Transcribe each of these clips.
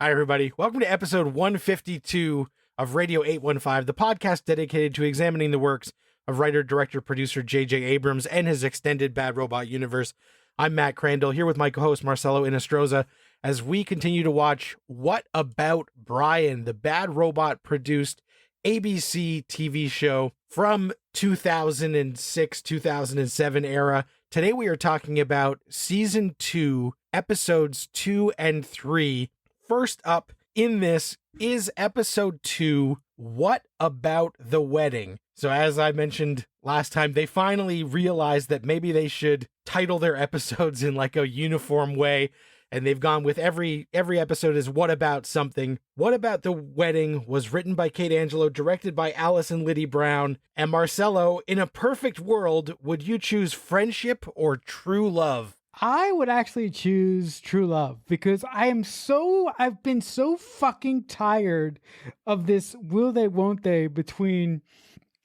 Hi, everybody. Welcome to episode 152 of Radio 815, the podcast dedicated to examining the works of writer, director, producer J.J. Abrams and his extended Bad Robot universe. I'm Matt Crandall, here with my co-host Marcelo Inostroza, as we continue to watch What About Brien, the Bad Robot-produced ABC TV show from 2006-2007 era. Today we are talking about Season 2, Episodes 2 and 3. First up in this is Episode 2, What About the Wedding? So as I mentioned last time, they finally realized that maybe they should title their episodes in like a uniform way, and they've gone with every episode is What About Something. What About the Wedding was written by Kate Angelo, directed by Alice and Liddy Brown. And Marcelo, in a perfect world, would you choose friendship or true love? I would actually choose true love because I've been so fucking tired of this will they won't they between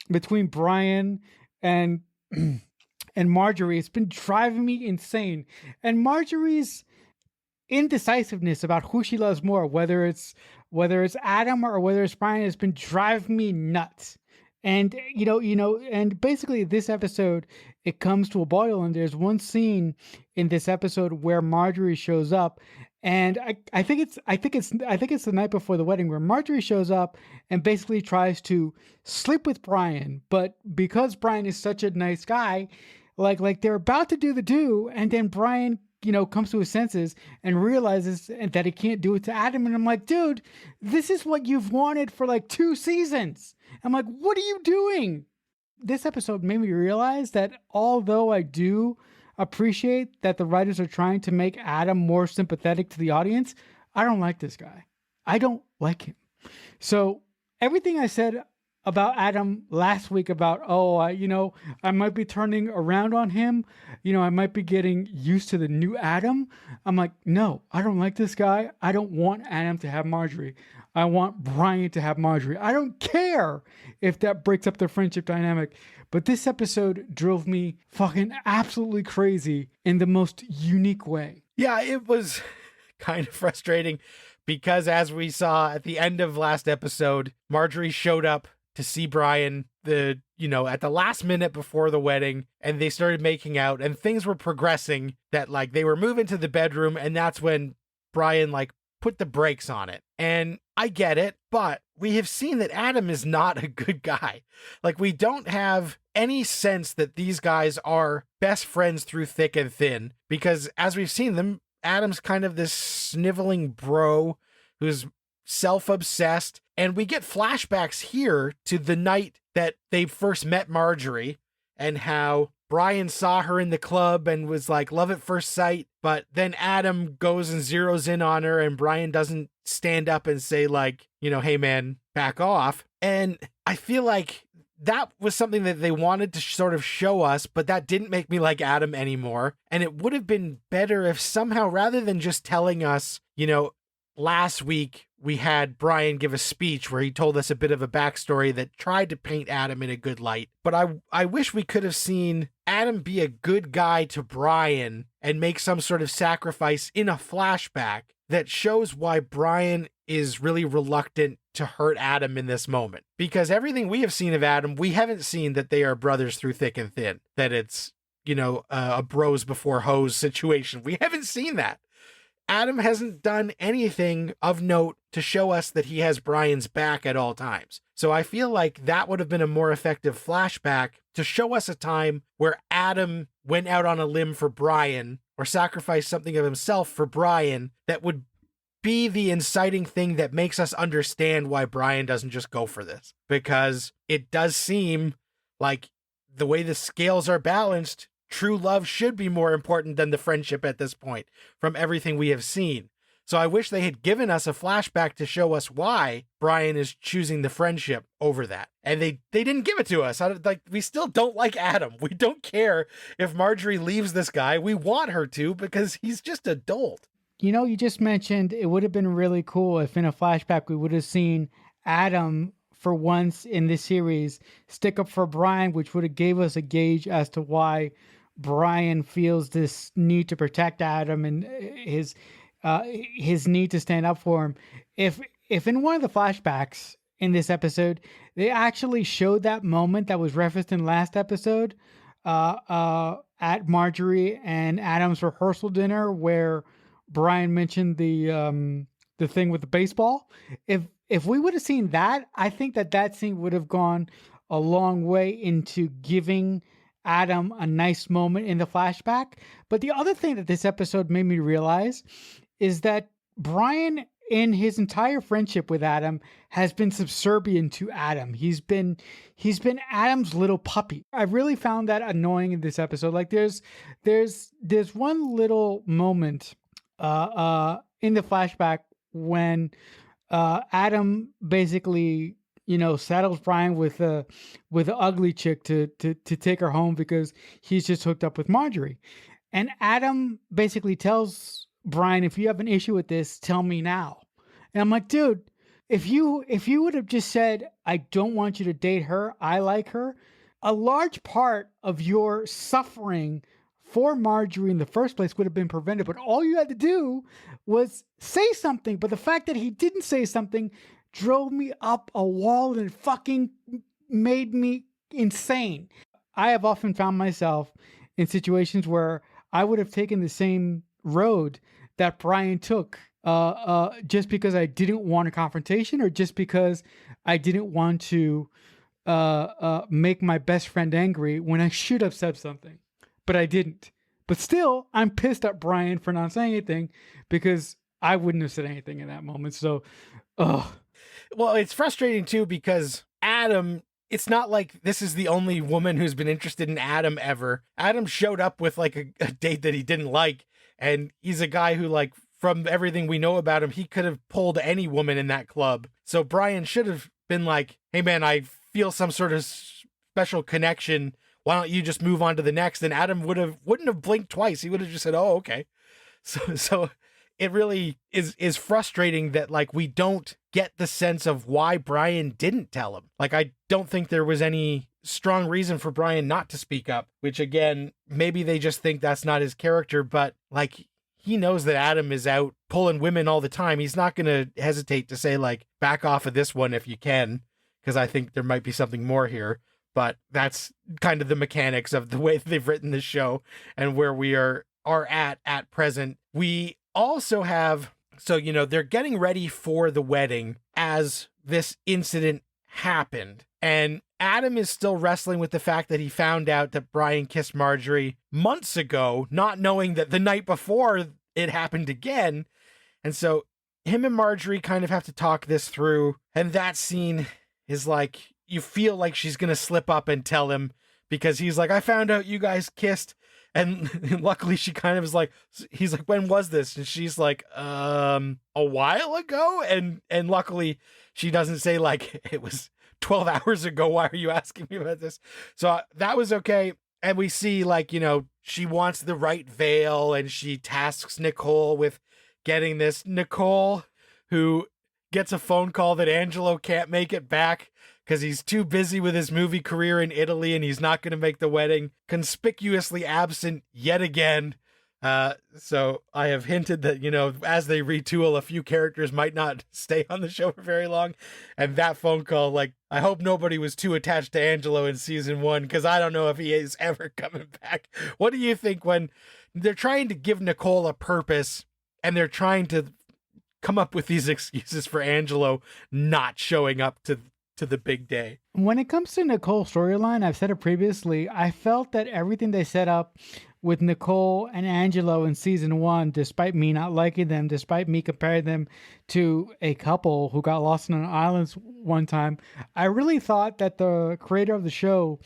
Brien and and Marjorie. It's been driving me insane. And Marjorie's indecisiveness about who she loves more, whether it's Adam or whether it's Brien, has been driving me nuts. And and basically this episode, it comes to a boil, and there's one scene in this episode where Marjorie shows up, and I think it's the night before the wedding, where Marjorie shows up and basically tries to sleep with Brien, but because Brien is such a nice guy, like they're about to do the do, and then Brien comes to his senses and realizes that he can't do it to Adam. And I'm like, dude, this is what you've wanted for like 2 seasons. I'm like, what are you doing? This episode made me realize that although I do appreciate that the writers are trying to make Adam more sympathetic to the audience, I don't like this guy. I don't like him. So everything I said about Adam last week about, I might be turning around on him, I might be getting used to the new Adam. I'm like, no, I don't like this guy. I don't want Adam to have Marjorie. I want Brien to have Marjorie. I don't care if that breaks up their friendship dynamic. But this episode drove me fucking absolutely crazy in the most unique way. Yeah, it was kind of frustrating because as we saw at the end of last episode, Marjorie showed up to see Brien at the last minute before the wedding, and they started making out, and things were progressing that like they were moving to the bedroom, and that's when Brien like put the brakes on it. And I get it, but we have seen that Adam is not a good guy. Like, we don't have any sense that these guys are best friends through thick and thin, because as we've seen them, Adam's kind of this sniveling bro who's self-obsessed, and we get flashbacks here to the night that they first met Marjorie and how Brien saw her in the club and was like love at first sight, but then Adam goes and zeroes in on her, and Brien doesn't stand up and say like, hey man, back off. And I feel like that was something that they wanted to sort of show us, but that didn't make me like Adam anymore. And it would have been better if somehow, rather than just telling us, last week we had Brien give a speech where he told us a bit of a backstory that tried to paint Adam in a good light. But I wish we could have seen Adam be a good guy to Brien and make some sort of sacrifice in a flashback that shows why Brien is really reluctant to hurt Adam in this moment. Because everything we have seen of Adam, we haven't seen that they are brothers through thick and thin, that it's, a bros before hoes situation. We haven't seen that. Adam hasn't done anything of note to show us that he has Brien's back at all times. So I feel like that would have been a more effective flashback to show us a time where Adam went out on a limb for Brien or sacrificed something of himself for Brien that would be the inciting thing that makes us understand why Brien doesn't just go for this. Because it does seem like the way the scales are balanced, true love should be more important than the friendship at this point from everything we have seen. So I wish they had given us a flashback to show us why Brien is choosing the friendship over that. And they didn't give it to us. We still don't like Adam. We don't care if Marjorie leaves this guy. We want her to because he's just a dolt. You just mentioned it would have been really cool if in a flashback we would have seen Adam for once in this series stick up for Brien, which would have gave us a gauge as to why Brien feels this need to protect Adam and his his need to stand up for him. If in one of the flashbacks in this episode they actually showed that moment that was referenced in last episode, at Marjorie and Adam's rehearsal dinner, where Brien mentioned the thing with the baseball. If we would have seen that, I think that scene would have gone a long way into giving Adam a nice moment in the flashback. But the other thing that this episode made me realize is that Brien, in his entire friendship with Adam, has been subservient to Adam. He's been Adam's little puppy. I really found that annoying in this episode. Like there's one little moment in the flashback when Adam basically, saddles Brien with an ugly chick to take her home because he's just hooked up with Marjorie. And Adam basically tells Brien, if you have an issue with this, tell me now. And I'm like, dude, if you would have just said, I don't want you to date her, I like her, a large part of your suffering for Marjorie in the first place would have been prevented. But all you had to do was say something. But the fact that he didn't say something drove me up a wall and fucking made me insane. I have often found myself in situations where I would have taken the same road that Brien took, just because I didn't want a confrontation, or just because I didn't want to make my best friend angry when I should have said something, but I didn't. But still, I'm pissed at Brien for not saying anything, because I wouldn't have said anything in that moment. So, Well, it's frustrating too, because Adam, it's not like this is the only woman who's been interested in Adam ever. Adam showed up with like a date that he didn't like, and he's a guy who, like, from everything we know about him, he could have pulled any woman in that club. So Brien should have been like, hey man, I feel some sort of special connection. Why don't you just move on to the next? And Adam wouldn't have blinked twice. He would have just said, oh, okay. So it really is frustrating that, like, we don't get the sense of why Brien didn't tell him. Like, I don't think there was any strong reason for Brien not to speak up, which, again, maybe they just think that's not his character, but, like, he knows that Adam is out pulling women all the time. He's not going to hesitate to say, like, back off of this one if you can, because I think there might be something more here. But that's kind of the mechanics of the way they've written this show and where we are at present. We also have, so, they're getting ready for the wedding as this incident happened. And Adam is still wrestling with the fact that he found out that Brien kissed Marjorie months ago, not knowing that the night before it happened again. And so him and Marjorie kind of have to talk this through. And that scene is like, you feel like she's going to slip up and tell him, because he's like, I found out you guys kissed. And luckily she kind of is like, he's like, when was this? And she's like, a while ago. And luckily she doesn't say, like, it was 12 hours ago. Why are you asking me about this? So that was okay. And we see, like, she wants the right veil, and she tasks Nicole with getting this. Nicole, who gets a phone call that Angelo can't make it back because he's too busy with his movie career in Italy and he's not going to make the wedding. Conspicuously absent yet again. So I have hinted that, as they retool, a few characters might not stay on the show for very long. And that phone call, like, I hope nobody was too attached to Angelo in season 1, because I don't know if he is ever coming back. What do you think when they're trying to give Nicole a purpose and they're trying to come up with these excuses for Angelo not showing up to the big day? When it comes to Nicole's storyline, I've said it previously, I felt that everything they set up with Nicole and Angelo in season 1, despite me not liking them, despite me comparing them to a couple who got lost on an island one time, I really thought that the creator of the show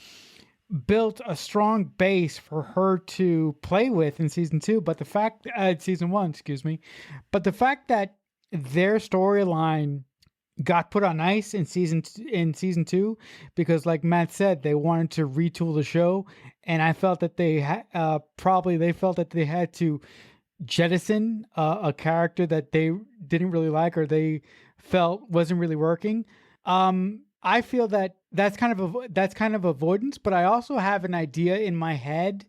built a strong base for her to play with in season 2. But the fact, season 1, excuse me, but the fact that their storyline got put on ice in season 2, because, like Matt said, they wanted to retool the show, and I felt that they felt that they had to jettison a character that they didn't really like, or they felt wasn't really working. I feel that that's kind of avoidance, but I also have an idea in my head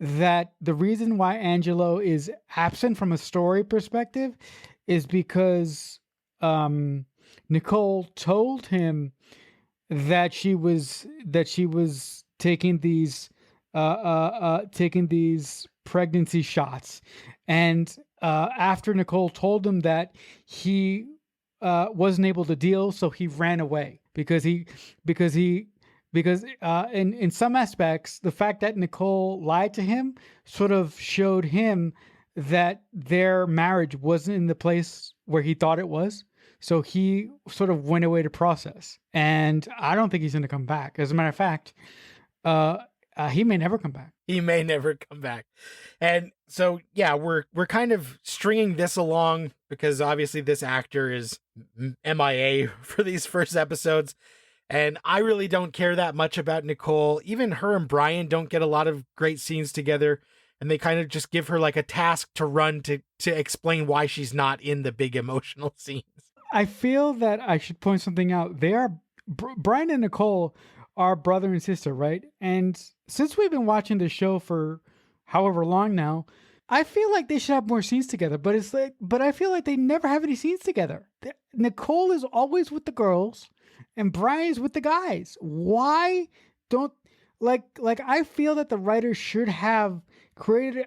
that the reason why Angelo is absent from a story perspective is because Nicole told him that she was taking these pregnancy shots, and after Nicole told him that, he wasn't able to deal, so he ran away because in some aspects, the fact that Nicole lied to him sort of showed him that their marriage wasn't in the place where he thought it was. So he sort of went away to process. And I don't think he's going to come back. As a matter of fact, he may never come back. He may never come back. And so, yeah, we're kind of stringing this along because obviously this actor is MIA for these first episodes. And I really don't care that much about Nicole. Even her and Brien don't get a lot of great scenes together. And they kind of just give her like a task to run to explain why she's not in the big emotional scenes. I feel that I should point something out. They are Brien and Nicole are brother and sister, right? And since we've been watching the show for however long now, I feel like they should have more scenes together. But I feel like they never have any scenes together. Nicole is always with the girls, and Brian's with the guys. Why don't like I feel that the writers should have created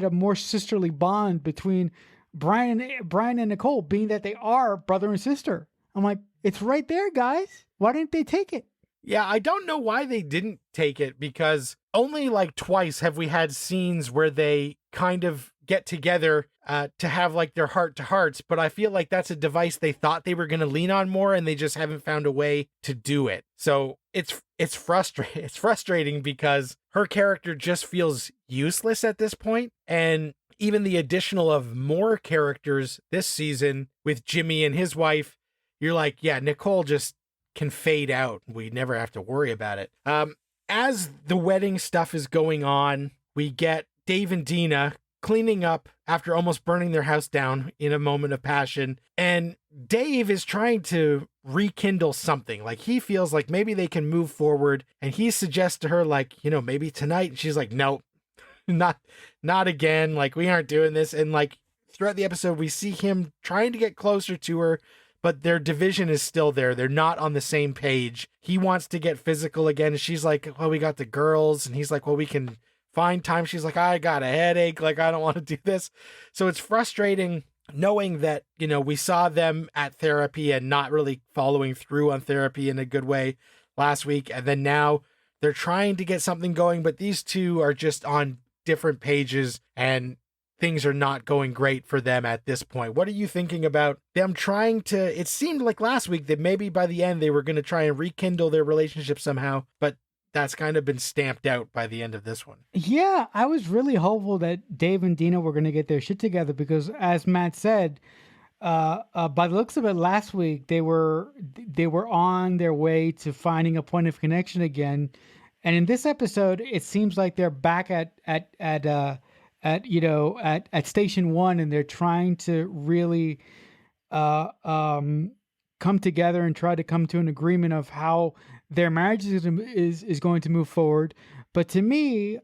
a more sisterly bond between Brien and Nicole, being that they are brother and sister. I'm like, it's right there, guys. Why didn't they take it? Yeah, I don't know why they didn't take it, because only like twice have we had scenes where they kind of get together to have like their heart to hearts, but I feel like that's a device they thought they were going to lean on more, and they just haven't found a way to do it. So it's frustrating. It's frustrating because her character just feels useless at this point, and even the additional of more characters this season with Jimmy and his wife, you're like, yeah, Nicole just can fade out. We never have to worry about it. As the wedding stuff is going on, we get Dave and Dina cleaning up after almost burning their house down in a moment of passion. And Dave is trying to rekindle something. Like, he feels like maybe they can move forward. And he suggests to her, like, maybe tonight. And she's like, no, not again. Like, we aren't doing this. And like throughout the episode, we see him trying to get closer to her, but their division is still there. They're not on the same page. He wants to get physical again. And she's like, well, we got the girls. And he's like, well, we can find time. She's like, I got a headache. Like, I don't want to do this. So it's frustrating knowing that, we saw them at therapy and not really following through on therapy in a good way last week. And then now they're trying to get something going, but these two are just on different pages and things are not going great for them at this point. What are you thinking about them trying to, it seemed like last week that maybe by the end they were going to try and rekindle their relationship somehow, but that's kind of been stamped out by the end of this one. Yeah, I was really hopeful that Dave and Dina were going to get their shit together because, as Matt said, by the looks of it, last week they were on their way to finding a point of connection again, and in this episode, it seems like they're back at station one, and they're trying to really come together and try to come to an agreement of how their marriage is going to move forward. But to me,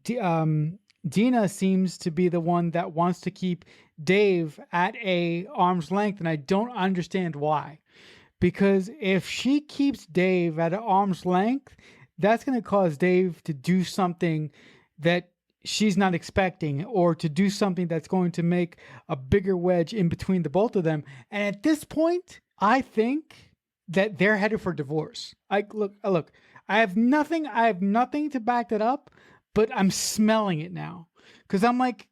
Dina seems to be the one that wants to keep Dave at a arm's length, and I don't understand why. Because if she keeps Dave at an arm's length, that's going to cause Dave to do something that she's not expecting, or to do something that's going to make a bigger wedge in between the both of them. And at this point, I think that they're headed for divorce. Look, I have nothing to back that up, but I'm smelling it now. Because I'm like,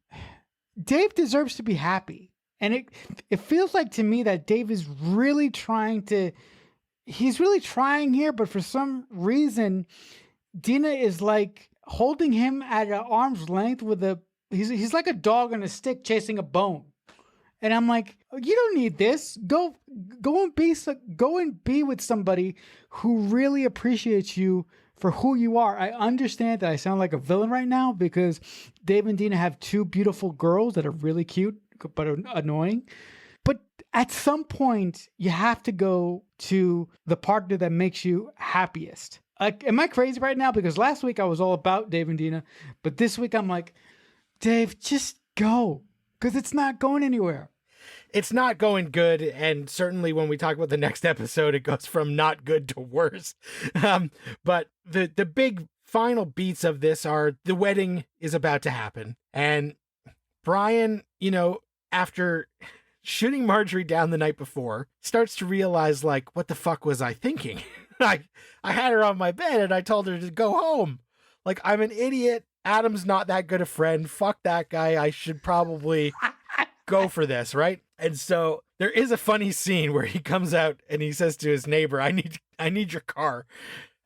Dave deserves to be happy. And it feels like to me that Dave is really trying here, but for some reason, Dina is like holding him at an arm's length he's like a dog on a stick chasing a bone. And I'm like, you don't need this. Go and be with somebody who really appreciates you for who you are. I understand that I sound like a villain right now because Dave and Dina have two beautiful girls that are really cute but annoying. But at some point, you have to go to the partner that makes you happiest. like, am I crazy right now? Because last week I was all about Dave and Dina, but this week I'm like, Dave, just go, because it's not going anywhere. It's not going good, and certainly when we talk about the next episode, it goes from not good to worse. But the big final beats of this are the wedding is about to happen, and Brien, after shooting Marjorie down the night before, starts to realize, like, what the fuck was I thinking? I had her on my bed and I told her to go home. Like, I'm an idiot. Adam's not that good a friend. Fuck that guy. I should probably go for this, right? And so there is a funny scene where he comes out and he says to his neighbor, I need your car.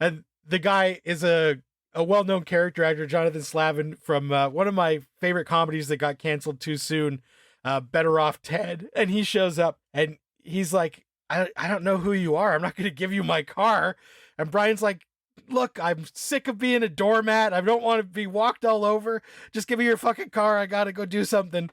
And the guy is a well-known character actor, Jonathan Slavin, from one of my favorite comedies that got canceled too soon, Better Off Ted. And he shows up and he's like, I don't know who you are. I'm not going to give you my car. And Brian's like, look, I'm sick of being a doormat. I don't want to be walked all over. Just give me your fucking car. I got to go do something.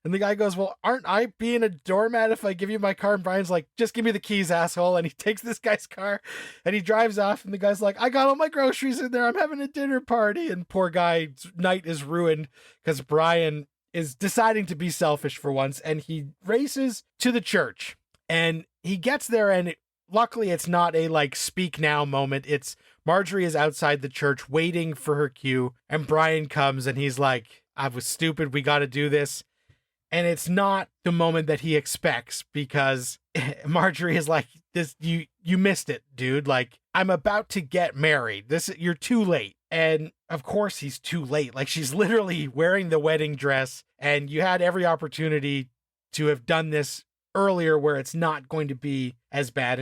And the guy goes, well, aren't I being a doormat if I give you my car? And Brian's like, just give me the keys, asshole. And he takes this guy's car and he drives off. And the guy's like, I got all my groceries in there. I'm having a dinner party. And poor guy's night is ruined because Brien is deciding to be selfish for once. And he races to the church and he gets there. And luckily it's not a like speak now moment. It's Marjorie is outside the church waiting for her cue. And Brien comes and he's like, I was stupid. We got to do this. And it's not the moment that he expects because Marjorie is like, "This you missed it, dude. Like, I'm about to get married. You're too late." And of course he's too late. Like, she's literally wearing the wedding dress and you had every opportunity to have done this earlier where it's not going to be as bad.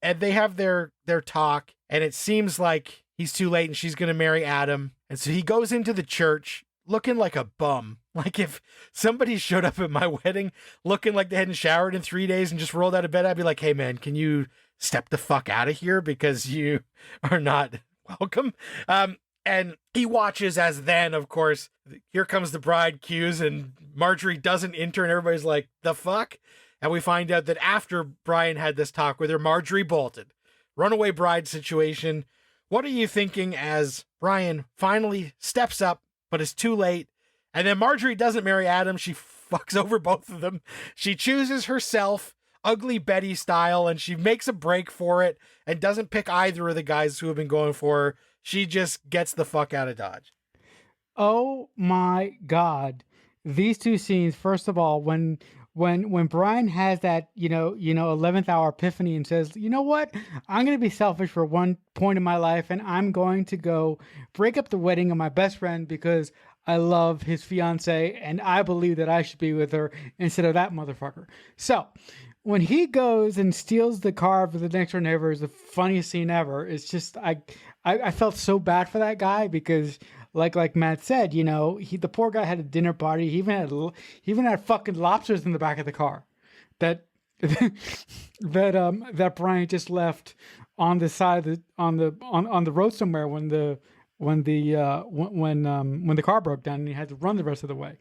And they have their talk and it seems like he's too late and she's going to marry Adam. And so he goes into the church looking like a bum. Like, if somebody showed up at my wedding looking like they hadn't showered in 3 days and just rolled out of bed, I'd be like, hey man, can you step the fuck out of here because you are not welcome? And he watches as then, of course, here comes the bride cues and Marjorie doesn't enter and everybody's like, the fuck? And we find out that after Brien had this talk with her, Marjorie bolted. Runaway bride situation. What are you thinking as Brien finally steps up, but it's too late? And then Marjorie doesn't marry Adam. She fucks over both of them. She chooses herself, Ugly Betty style, and she makes a break for it and doesn't pick either of the guys who have been going for her. She just gets the fuck out of Dodge. Oh my God. These two scenes, first of all, when Brien has that, 11th hour epiphany and says, you know what, I'm going to be selfish for one point in my life and I'm going to go break up the wedding of my best friend because I love his fiance and I believe that I should be with her instead of that motherfucker. So when he goes and steals the car for the next door neighbor is the funniest scene ever. It's just, I felt so bad for that guy because like Matt said, the poor guy had a dinner party. He even had fucking lobsters in the back of the car that that Brien just left on the side of on the road somewhere when the car broke down and he had to run the rest of the way.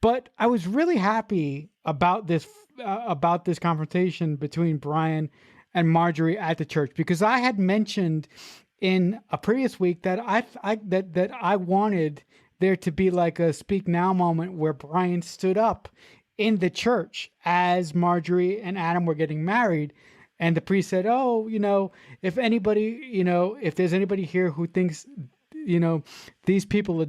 But I was really happy about this confrontation between Brien and Marjorie at the church because I had mentioned in a previous week that I wanted there to be like a speak now moment where Brien stood up in the church as Marjorie and Adam were getting married. And the priest said, oh, if anybody, if there's anybody here who thinks, these people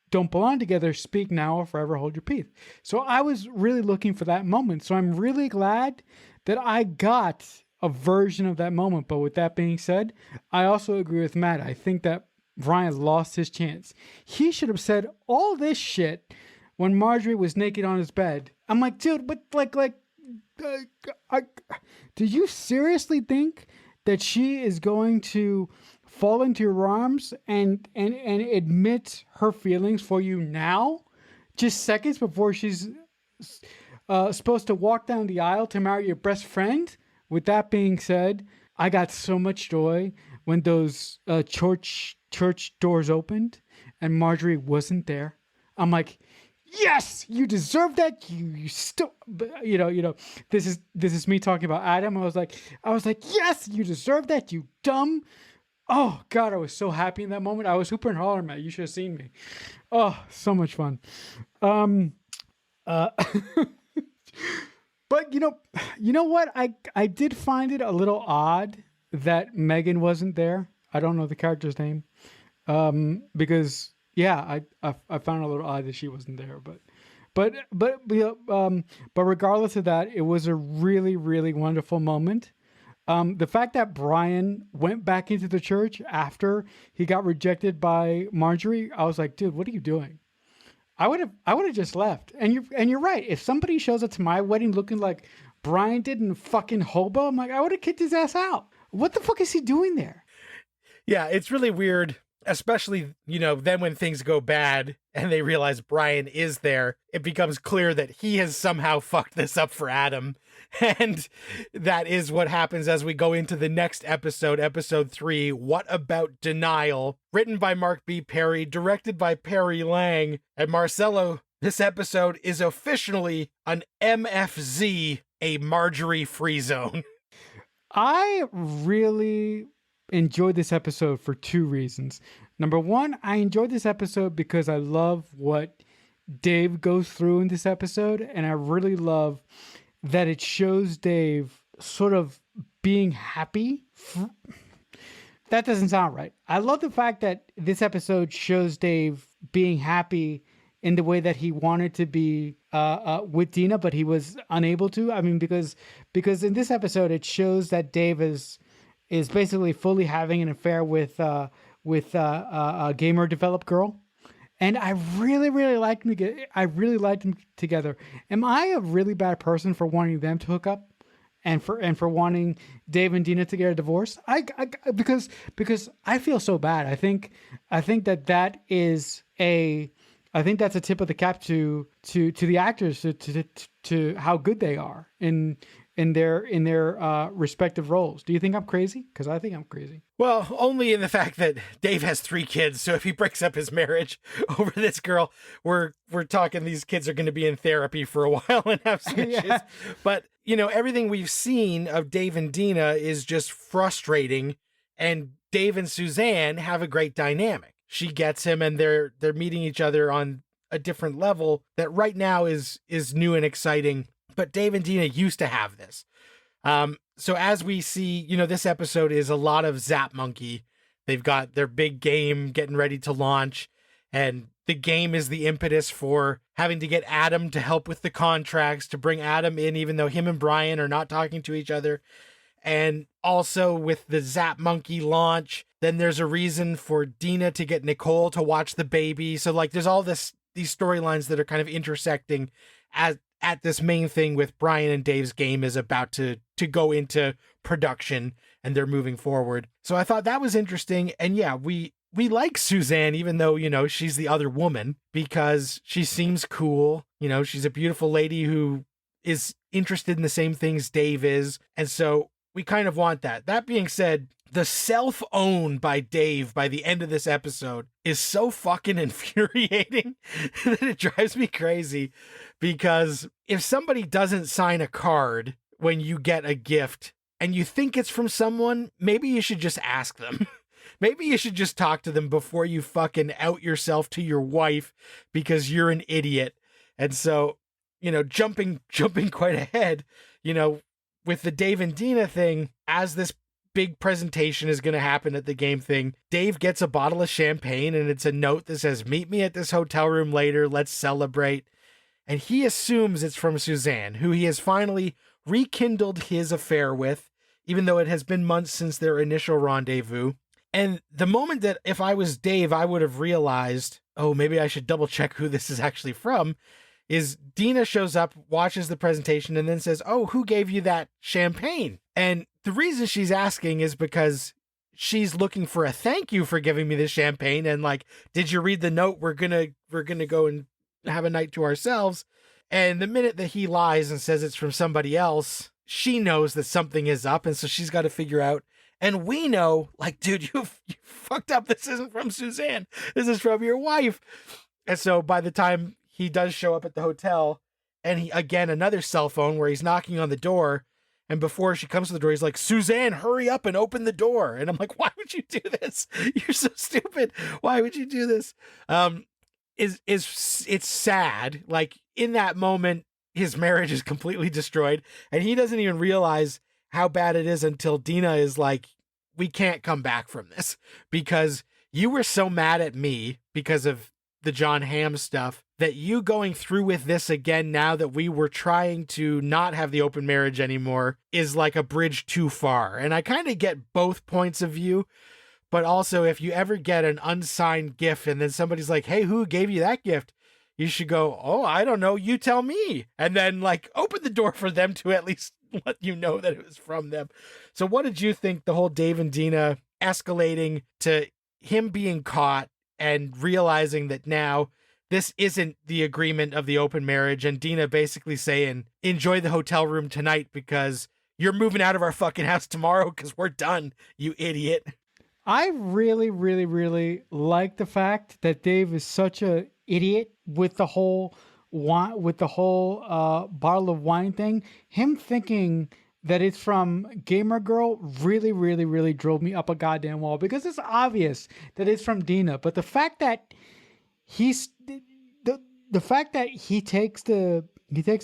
don't belong together, speak now or forever hold your peace. So I was really looking for that moment. So I'm really glad that I got a version of that moment. But with that being said, I also agree with Matt. I think that Brien lost his chance. He should have said all this shit when Marjorie was naked on his bed. I'm like, dude, but do you seriously think that she is going to fall into your arms and admit her feelings for you now, just seconds before she's supposed to walk down the aisle to marry your best friend? With that being said, I got so much joy when those church doors opened and Marjorie wasn't there. I'm like, yes, you deserve that. You still, this is me talking about Adam. I was like, yes, you deserve that. You dumb, Oh God, I was so happy in that moment. I was hooping and hollering, man. You should have seen me. Oh, so much fun. Um, uh, but you know what? I did find it a little odd that Megan wasn't there. I don't know the character's name. Because yeah, I found it a little odd that she wasn't there, but regardless of that, it was a really, really wonderful moment. The fact that Brien went back into the church after he got rejected by Marjorie, I was like, dude, what are you doing? I would have just left. And you're right. If somebody shows up to my wedding looking like Brien did in fucking hobo, I'm like, I would have kicked his ass out. What the fuck is he doing there? Yeah, it's really weird, especially, then when things go bad and they realize Brien is there, it becomes clear that he has somehow fucked this up for Adam. And that is what happens as we go into the next episode, episode 3, What About Denial, written by Mark B. Perry, directed by Perry Lang. And Marcelo, this episode is officially an MFZ, a Marjorie free zone. I really enjoyed this episode for 2 reasons. Number one, I enjoyed this episode because I love what Dave goes through in this episode, and I really love that it shows Dave sort of being happy. That doesn't sound right. I love the fact that this episode shows Dave being happy in the way that he wanted to be with Dina, but he was unable to. I mean, because in this episode, it shows that Dave is basically fully having an affair with a gamer developed girl. And I really, really liked them. I really liked them together. Am I a really bad person for wanting them to hook up, and for wanting Dave and Dina to get a divorce? Because I feel so bad. I think that is a. I think that's a tip of the cap to the actors to how good they are in their respective roles. Do you think I'm crazy? Because I think I'm crazy. Well, only in the fact that Dave has 3 kids, so if he breaks up his marriage over this girl, we're talking these kids are going to be in therapy for a while and have some issues. Yeah. But, everything we've seen of Dave and Dina is just frustrating, and Dave and Suzanne have a great dynamic. She gets him, and they're meeting each other on a different level that right now is new and exciting. But Dave and Dina used to have this. So as we see, this episode is a lot of Zap Monkey. They've got their big game getting ready to launch, and the game is the impetus for having to get Adam to help with the contracts, to bring Adam in, even though him and Brien are not talking to each other. And also with the Zap Monkey launch, then there's a reason for Dina to get Nicole to watch the baby. So there's all these storylines that are kind of intersecting at this main thing with Brien and Dave's game is about to go into production, and they're moving forward. So I thought that was interesting. And yeah, we like Suzanne, even though, she's the other woman, because she seems cool. She's a beautiful lady who is interested in the same things Dave is. And so we kind of want that. That being said, the self-own by Dave by the end of this episode is so fucking infuriating that it drives me crazy, because if somebody doesn't sign a card when you get a gift and you think it's from someone, maybe you should just ask them. Maybe you should just talk to them before you fucking out yourself to your wife because you're an idiot. And so, jumping quite ahead, with the Dave and Dina thing, as this big presentation is going to happen at the game thing, Dave gets a bottle of champagne, and it's a note that says, "Meet me at this hotel room later. Let's celebrate." And he assumes it's from Suzanne, who he has finally rekindled his affair with, even though it has been months since their initial rendezvous. And the moment that if I was Dave, I would have realized, oh, maybe I should double check who this is actually from, is Dina shows up, watches the presentation, and then says, "Oh, who gave you that champagne?" And the reason she's asking is because she's looking for a thank you for giving me the champagne. And did you read the note? We're gonna go and have a night to ourselves. And the minute that he lies and says it's from somebody else, she knows that something is up. And so she's got to figure out. And we know, dude, you fucked up. This isn't from Suzanne. This is from your wife. And so by the time he does show up at the hotel, and he, again, another cell phone where he's knocking on the door, And before she comes to the door, he's like, Suzanne, hurry up and open the door. And I'm like, why would you do this? You're so stupid. Why would you do this? It's sad. Like, in that moment, his marriage is completely destroyed, and he doesn't even realize how bad it is until Dina is like, we can't come back from this because you were so mad at me because of the John Hamm stuff that you going through with this again now that we were trying to not have the open marriage anymore is like a bridge too far. And I kind of get both points of view, but also if you ever get an unsigned gift and then somebody's like, hey, who gave you that gift? You should go, oh, I don't know, you tell me. And then like open the door for them to at least let you know that it was from them. So what did you think the whole Dave and Dina escalating to him being caught and realizing that now this isn't the agreement of the open marriage, and Dina basically saying, enjoy the hotel room tonight because you're moving out of our fucking house tomorrow because we're done, you idiot. I really, really, really like the fact that Dave is such a idiot with the whole bottle of wine thing. Him thinking that it's from Gamer Girl really, really, really drove me up a goddamn wall because it's obvious that it's from Dina. But the fact that he takes the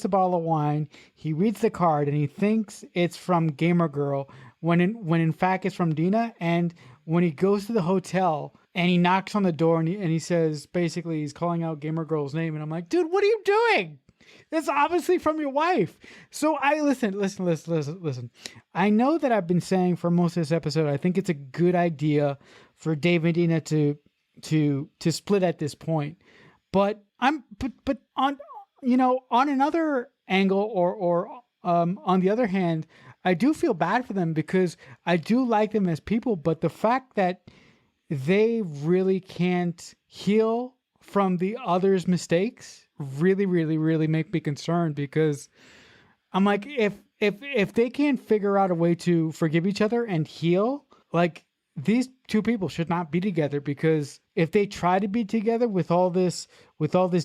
bottle of wine, he reads the card, and he thinks it's from Gamer Girl when in fact it's from Dina. And when he goes to the hotel and he knocks on the door and he says, basically he's calling out Gamer Girl's name, and I'm like, dude, what are you doing? That's obviously from your wife. So I listen. I know that I've been saying for most of this episode, I think it's a good idea for Dave and Dina to split at this point. But on another angle or on the other hand, I do feel bad for them because I do like them as people, but the fact that they really can't heal from the other's mistakes really, really, really make me concerned, because I'm like, if they can't figure out a way to forgive each other and heal, like, these two people should not be together, because if they try to be together with all this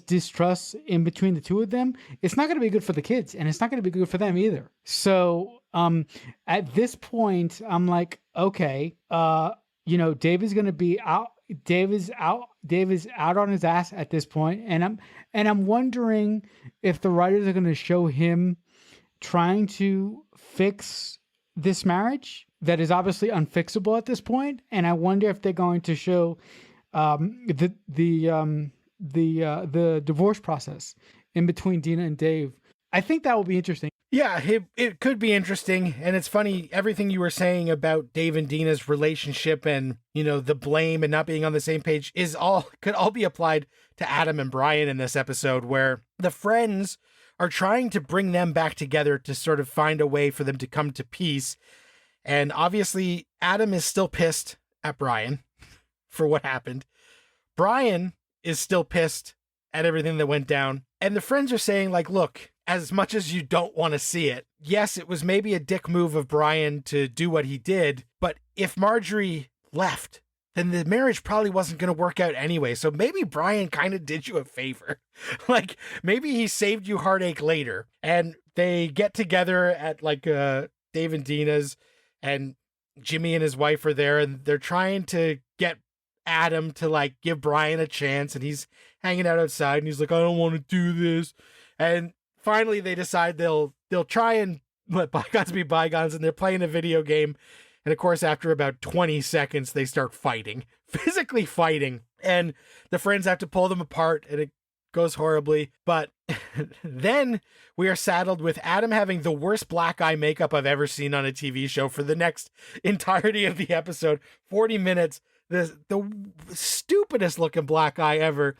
distrust in between the two of them, it's not going to be good for the kids, and it's not going to be good for them either. So at this point, I'm like, okay, Dave is going to be out. Dave is out on his ass at this point, and I'm wondering if the writers are going to show him trying to fix this marriage that is obviously unfixable at this point. And I wonder if they're going to show the divorce process in between Dina and Dave. I think that will be interesting. Yeah, it could be interesting. And it's funny, everything you were saying about Dave and Dina's relationship and, the blame and not being on the same page could all be applied to Adam and Brien in this episode, where the friends are trying to bring them back together to sort of find a way for them to come to peace. And obviously, Adam is still pissed at Brien for what happened. Brien is still pissed at everything that went down. And the friends are saying, like, look, as much as you don't want to see it, yes, it was maybe a dick move of Brien to do what he did, but if Marjorie left, then the marriage probably wasn't going to work out anyway. So maybe Brien kind of did you a favor. Like, maybe he saved you heartache later. And they get together at like Dave and Dina's, and Jimmy and his wife are there, and they're trying to get Adam to like give Brien a chance, and he's hanging out outside, and he's like, I don't want to do this. And finally they decide they'll try and let bygones be bygones, and they're playing a video game. And of course, after about 20 seconds, they start fighting, physically fighting, and the friends have to pull them apart, and it goes horribly. But then we are saddled with Adam having the worst black eye makeup I've ever seen on a TV show for the next entirety of the episode. 40 minutes, the stupidest looking black eye ever,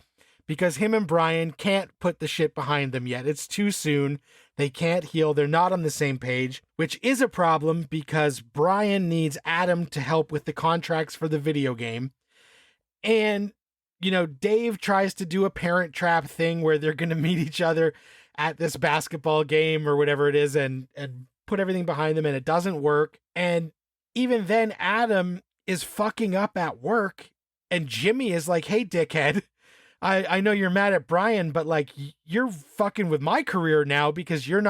because him and Brien can't put the shit behind them yet. It's too soon. They can't heal. They're not on the same page, which is a problem because Brien needs Adam to help with the contracts for the video game. And Dave tries to do a Parent Trap thing where they're going to meet each other at this basketball game or whatever it is and put everything behind them, and it doesn't work. And even then, Adam is fucking up at work, and Jimmy is like, hey, dickhead, I know you're mad at Brien, but like, you're fucking with my career now because your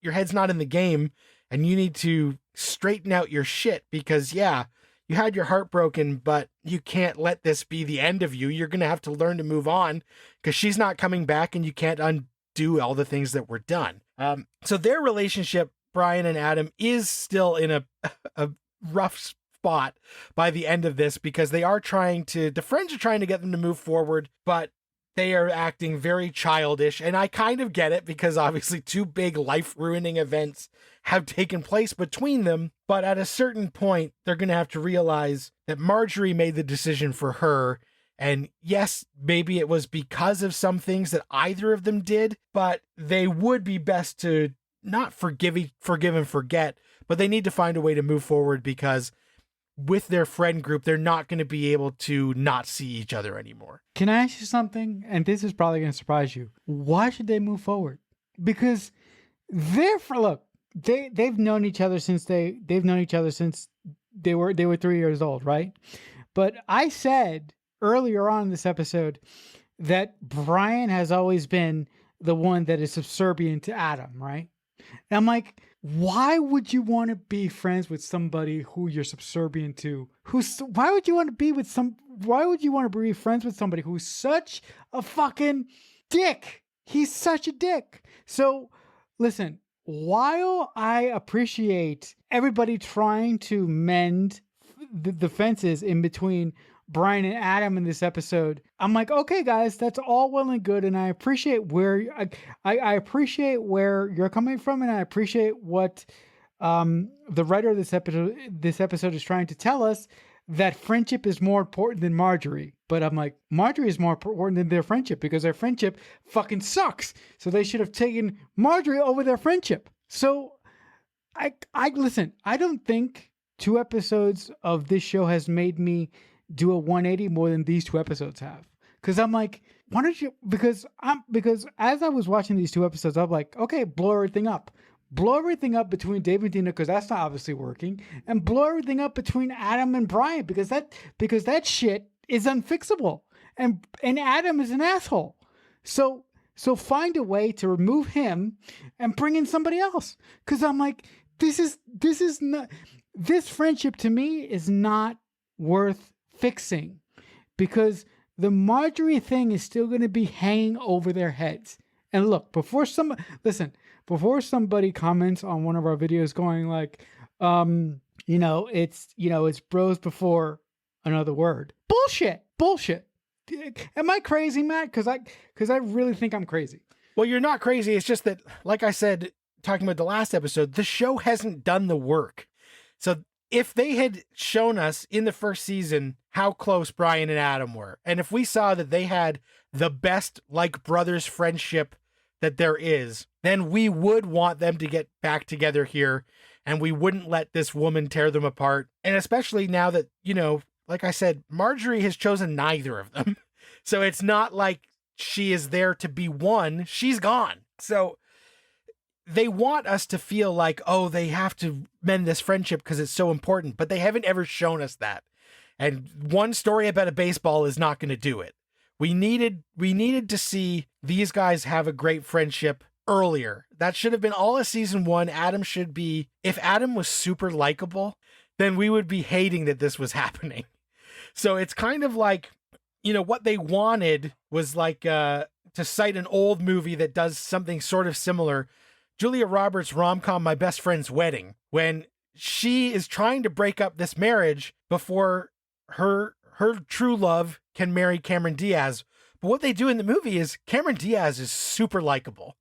head's not in the game, and you need to straighten out your shit because, yeah, you had your heart broken, but you can't let this be the end of you. You're going to have to learn to move on because she's not coming back and you can't undo all the things that were done. So their relationship, Brien and Adam, is still in a rough spot by the end of this because the friends are trying to get them to move forward, but they are acting very childish. And I kind of get it because obviously 2 big life-ruining events have taken place between them. But at a certain point, they're going to have to realize that Marjorie made the decision for her. And yes, maybe it was because of some things that either of them did, but they would be best to not forgive and forget, but they need to find a way to move forward because with their friend group, they're not going to be able to not see each other anymore. Can I ask you something? And this is probably going to surprise you. Why should they move forward? Because they've known each other since they were 3 years old, right? But I said earlier on in this episode that Brien has always been the one that is subservient to Adam, right? And I'm like, why would you want to be friends with somebody who you're subservient to? Why would you want to be friends with somebody who's such a fucking dick? He's such a dick. So listen, while I appreciate everybody trying to mend the fences in between Brien and Adam in this episode, I'm like, okay, guys, that's all well and good, and I appreciate where I appreciate where you're coming from, and I appreciate what the writer of this episode is trying to tell us, that friendship is more important than Marjorie. But I'm like, Marjorie is more important than their friendship because their friendship fucking sucks. So they should have taken Marjorie over their friendship. So I listen. I don't think 2 episodes of this show has made me do a 180 more than these 2 episodes have. Because I'm like, why don't you? Because as I was watching these 2 episodes, I'm like, okay, blow everything up between Dave and Dina, because that's not obviously working, and blow everything up between Adam and Brien because that shit is unfixable, and Adam is an asshole. So find a way to remove him and bring in somebody else. Because I'm like, this friendship to me is not worth fixing, because the Marjorie thing is still going to be hanging over their heads. And look, before somebody comments on one of our videos going like, it's bros before another word. Bullshit. Am I crazy, Matt? Because I really think I'm crazy. Well, you're not crazy. It's just that, like I said, talking about the last episode, the show hasn't done the work. So if they had shown us in the first season how close Brien and Adam were, and if we saw that they had the best like brothers friendship that there is, then we would want them to get back together here, and we wouldn't let this woman tear them apart. And especially now that, like I said, Marjorie has chosen neither of them. So it's not like she is there to be one. She's gone. So they want us to feel like, oh, they have to mend this friendship because it's so important, but they haven't ever shown us that. And one story about a baseball is not going to do it. We needed to see these guys have a great friendship earlier. That should have been all of season 1. If Adam was super likable, then we would be hating that this was happening. So it's kind of like, what they wanted was like to cite an old movie that does something sort of similar. Julia Roberts' rom-com My Best Friend's Wedding, when she is trying to break up this marriage before her true love can marry Cameron Diaz. But what they do in the movie is Cameron Diaz is super likable.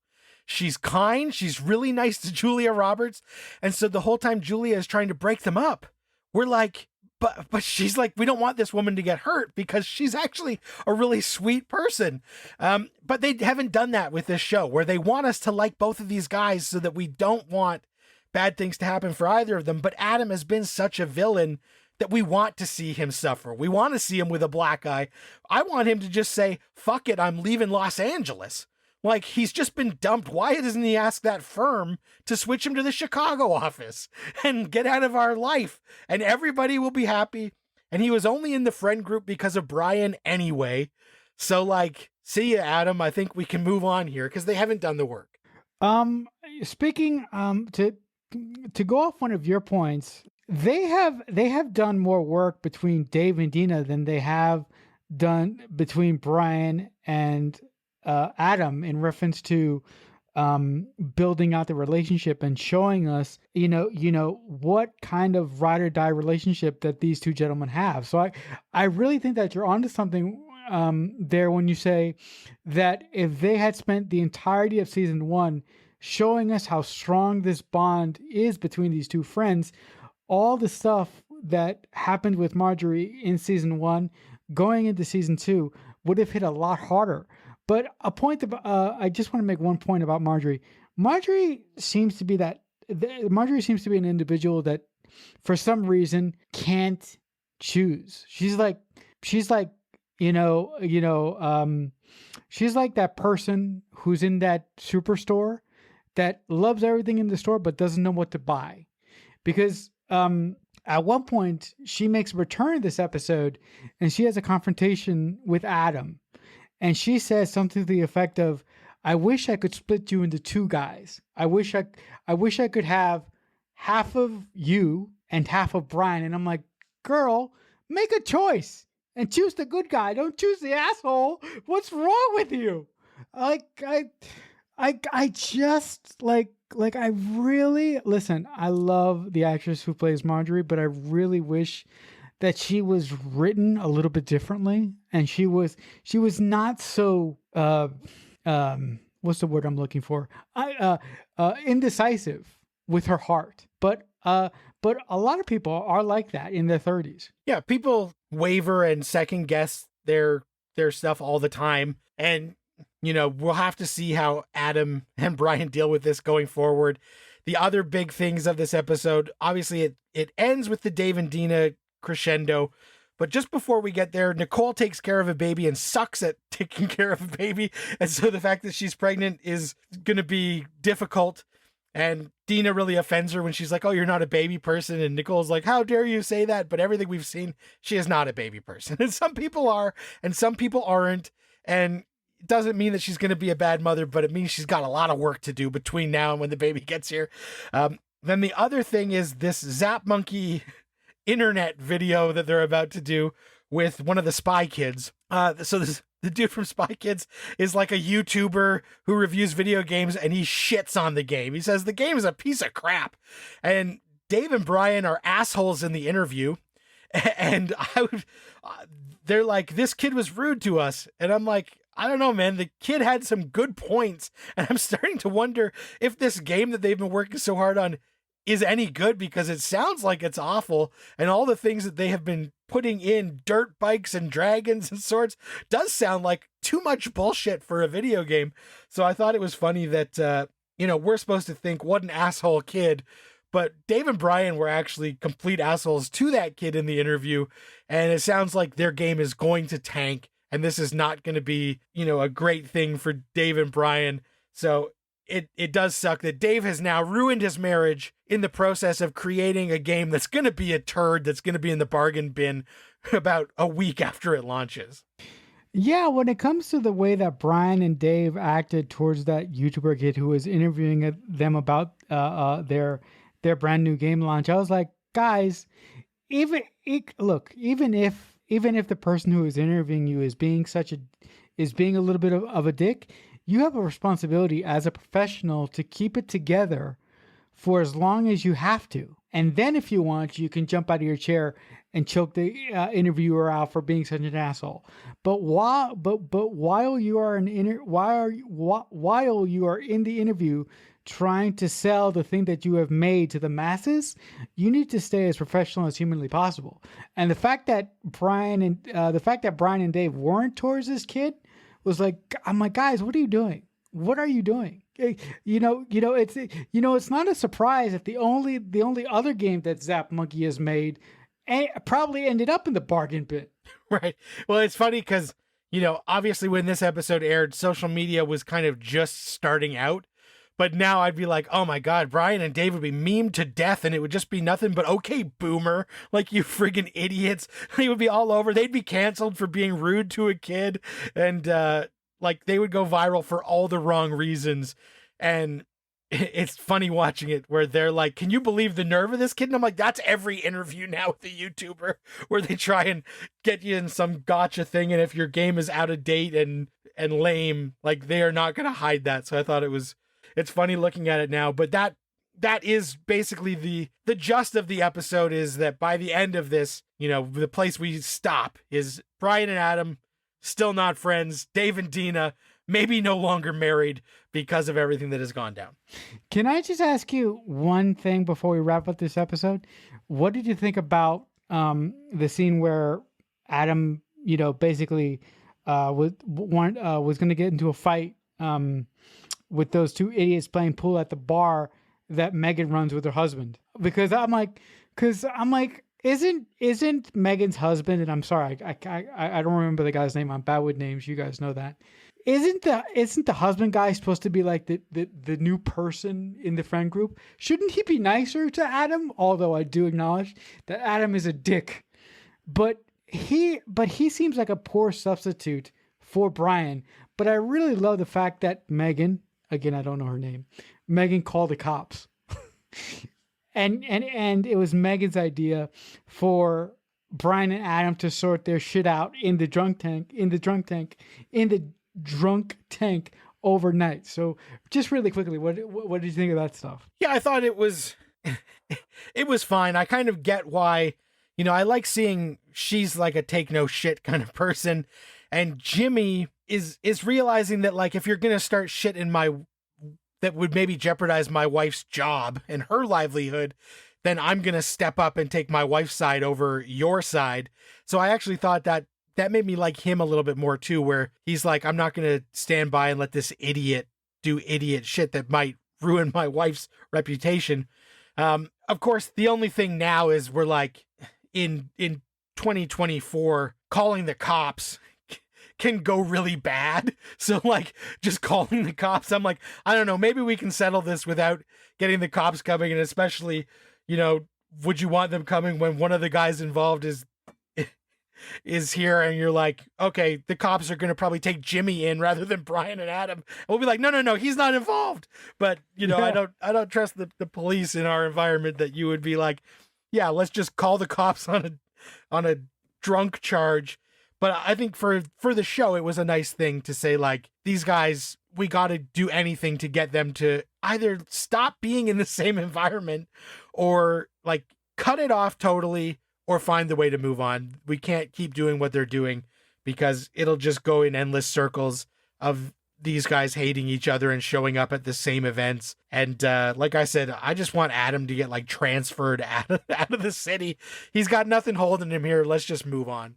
She's kind. She's really nice to Julia Roberts. And so the whole time Julia is trying to break them up, we're like, but she's like, we don't want this woman to get hurt because she's actually a really sweet person. But they haven't done that with this show, where they want us to like both of these guys so that we don't want bad things to happen for either of them. But Adam has been such a villain that we want to see him suffer. We want to see him with a black eye. I want him to just say, fuck it, I'm leaving Los Angeles. Like, he's just been dumped. Why doesn't he ask that firm to switch him to the Chicago office and get out of our life? And everybody will be happy. And he was only in the friend group because of Brien anyway. So, like, see ya, Adam. I think we can move on here because they haven't done the work. Speaking to to go off one of your points, they have done more work between Dave and Dina than they have done between Brien and Adam in reference to building out the relationship and showing us, what kind of ride or die relationship that these two gentlemen have. So I really think that you're onto something there when you say that if they had spent the entirety of season 1 showing us how strong this bond is between these two friends, all the stuff that happened with Marjorie in season 1 going into season 2 would have hit a lot harder. But a point about, I just want to make one point about Marjorie. Marjorie seems to be an individual that for some reason can't choose. She's like, she's like that person who's in that superstore that loves everything in the store but doesn't know what to buy. Because at one point she makes a return this episode and she has a confrontation with Adam. And she says something to the effect of, I wish I could split you into two guys. I wish I could have half of you and half of Brien. And I'm like, girl, make a choice and choose the good guy. Don't choose the asshole. What's wrong with you? I really, listen, I love the actress who plays Marjorie, but I really wish that she was written a little bit differently, and she was not so what's the word I'm looking for? Indecisive with her heart. But a lot of people are like that in their 30s. Yeah, people waver and second guess their stuff all the time, and we'll have to see how Adam and Brien deal with this going forward. The other big things of this episode, obviously, it ends with the Dave and Dina crescendo, but just before we get there, Nicole takes care of a baby and sucks at taking care of a baby, and so the fact that she's pregnant is going to be difficult. And Dina really offends her when she's like, oh, you're not a baby person, and Nicole's like, how dare you say that? But everything we've seen, she is not a baby person, and some people are and some people aren't, and it doesn't mean that she's going to be a bad mother, but it means she's got a lot of work to do between now and when the baby gets here. Then the other thing is this Zap Monkey internet video that they're about to do with one of the Spy Kids. The dude from Spy Kids is like a YouTuber who reviews video games, and he shits on the game. He says the game is a piece of crap. And Dave and Brien are assholes in the interview. And they're like, this kid was rude to us. And I'm like, I don't know, man. The kid had some good points. And I'm starting to wonder if this game that they've been working so hard on is any good, because it sounds like it's awful, and all the things that they have been putting in, dirt bikes and dragons and swords, does sound like too much bullshit for a video game. So I thought it was funny that we're supposed to think what an asshole kid, but Dave and Brien were actually complete assholes to that kid in the interview, and it sounds like their game is going to tank, and this is not going to be a great thing for Dave and Brien. So it does suck that Dave has now ruined his marriage in the process of creating a game that's going to be a turd, that's going to be in the bargain bin about a week after it launches. Yeah, when it comes to the way that Brien and Dave acted towards that YouTuber kid who was interviewing them about their brand new game launch, I was like, guys, even if the person who is interviewing you is being a little bit of a dick, you have a responsibility as a professional to keep it together for as long as you have to. And then if you want, you can jump out of your chair and choke the interviewer out for being such an asshole. But while you are in the interview trying to sell the thing that you have made to the masses, you need to stay as professional as humanly possible. And the fact that Brien and Dave weren't towards this kid was like, I'm like, guys, what are you doing? What are you doing? It's not a surprise that the only other game that Zap Monkey has made probably ended up in the bargain bin. Right. Well, it's funny because, obviously when this episode aired, social media was kind of just starting out. But now I'd be like, oh my God, Brien and Dave would be memed to death, and it would just be nothing but, okay, boomer, like you friggin' idiots. They would be all over. They'd be canceled for being rude to a kid. And they would go viral for all the wrong reasons. And it's funny watching it where they're like, can you believe the nerve of this kid? And I'm like, that's every interview now with a YouTuber where they try and get you in some gotcha thing. And if your game is out of date and lame, like they are not going to hide that. So I thought it's funny looking at it now, but that is basically the gist of the episode, is that by the end of this, the place we stop is Brien and Adam still not friends. Dave and Dina maybe no longer married because of everything that has gone down. Can I just ask you one thing before we wrap up this episode? What did you think about the scene where Adam, basically was going to get into a fight with those two idiots playing pool at the bar that Megan runs with her husband? Because I'm like, isn't Megan's husband, and I'm sorry, I don't remember the guy's name. I'm bad with names. You guys know that. Isn't the husband guy supposed to be like the new person in the friend group? Shouldn't he be nicer to Adam? Although I do acknowledge that Adam is a dick, but he seems like a poor substitute for Brien. But I really love the fact that Megan, again, I don't know her name, Megan called the cops. and it was Megan's idea for Brien and Adam to sort their shit out in the drunk tank overnight. So just really quickly, what did you think of that stuff? Yeah, I thought it was fine. I kind of get why, I like seeing she's like a take no shit kind of person, and Jimmy is realizing that, like, if you're going to start shit in that would maybe jeopardize my wife's job and her livelihood, then I'm going to step up and take my wife's side over your side. So I actually thought that made me like him a little bit more too, where he's like, I'm not going to stand by and let this idiot do idiot shit that might ruin my wife's reputation. Of course, the only thing now is we're like in 2024, calling the cops can go really bad. So like just calling the cops, I'm like, I don't know, maybe we can settle this without getting the cops coming. And especially, would you want them coming when one of the guys involved is here, and you're like, okay, the cops are going to probably take Jimmy in rather than Brien and Adam. And we'll be like, no, he's not involved. But, yeah. I don't trust the police in our environment that you would be like, yeah, let's just call the cops on a drunk charge. But I think for the show, it was a nice thing to say, like, these guys, we got to do anything to get them to either stop being in the same environment or like cut it off totally, or find the way to move on. We can't keep doing what they're doing because it'll just go in endless circles of these guys hating each other and showing up at the same events. And like I said, I just want Adam to get like transferred out of the city. He's got nothing holding him here. Let's just move on.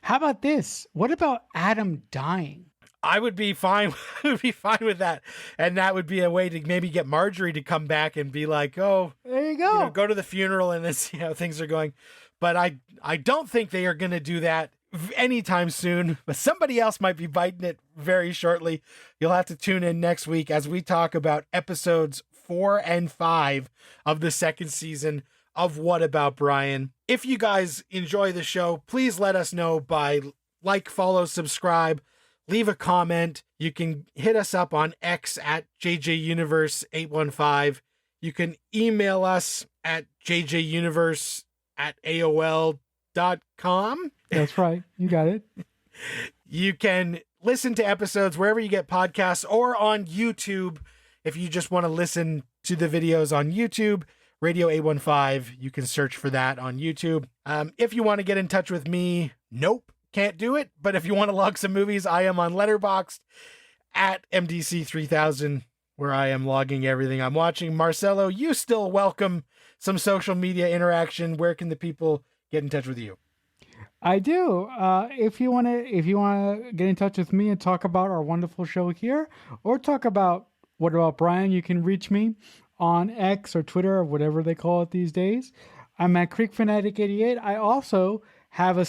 How about this? What about Adam dying? I would be fine. With that. And that would be a way to maybe get Marjorie to come back and be like, oh, there you go. Go to the funeral and then see how things are going. But I don't think they are going to do that anytime soon. But somebody else might be biting it very shortly. You'll have to tune in next week as we talk about episodes 4 and 5 of the second season of What About Brien. If you guys enjoy the show, please let us know by like, follow, subscribe, leave a comment. You can hit us up on X at JJUniverse815. You can email us at jjuniverse@aol.com. That's right. You got it. You can listen to episodes wherever you get podcasts or on YouTube. If you just want to listen to the videos on YouTube, Radio 815, you can search for that on YouTube. If you want to get in touch with me, nope, can't do it. But if you want to log some movies, I am on Letterboxd at MDC3000, where I am logging everything I'm watching. Marcelo, you still welcome some social media interaction. Where can the people get in touch with you? I do. If you want to get in touch with me and talk about our wonderful show here, or talk about What About Brien, you can reach me on X or Twitter or whatever they call it these days. I'm at CreekFanatic88. I also have a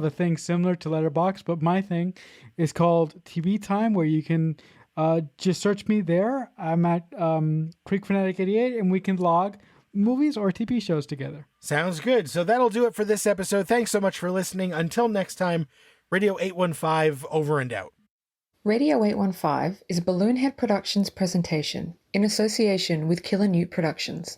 thing similar to Letterboxd, but my thing is called TV Time, where you can just search me there. I'm at CreekFanatic88, and we can log movies or TV shows together. Sounds good. So that'll do it for this episode. Thanks so much for listening. Until next time, Radio 815 over and out. Radio 815 is a Balloonhead Productions presentation. in association with Killer Newt Productions.